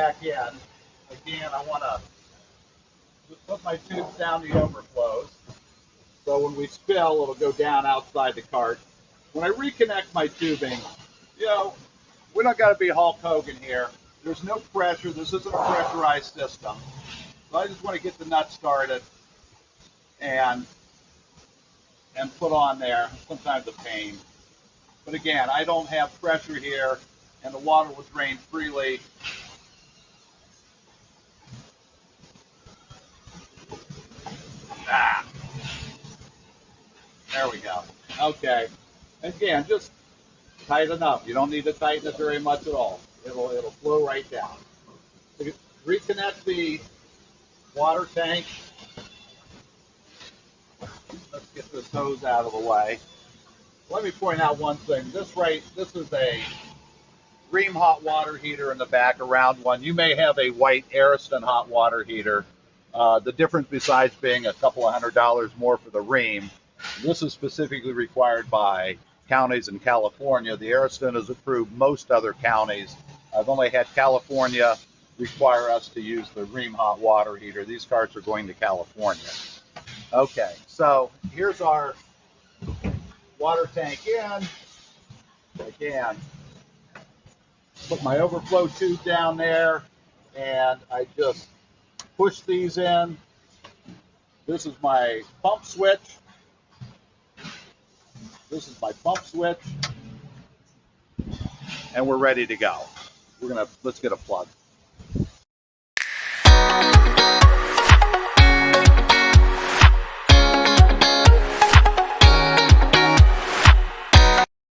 back in, again, I want to just put my tubes down the overflows. So when we spill, it'll go down outside the cart. When I reconnect my tubing, you know, we don't got to be Hulk Hogan here. There's no pressure. This isn't a pressurized system. So I just want to get the nut started and put on there. Sometimes a pain. But again, I don't have pressure here, and the water will drain freely. Ah, there we go. Okay. Again, just tighten up. You don't need to tighten it very much at all. It'll flow right down. So reconnect the water tank. Let's get this hose out of the way. Let me point out one thing. This is a Rheem hot water heater in the back, a round one. You may have a white Ariston hot water heater. The difference, besides being a couple of $100 more for the Rheem, this is specifically required by counties in California. The Ariston is approved most other counties. I've only had California require us to use the Rheem hot water heater. These carts are going to California. Okay, so here's our water tank in. Again, put my overflow tube down there, and I just push these in. This is my pump switch. This is my pump switch, and we're ready to go. Let's get a plug.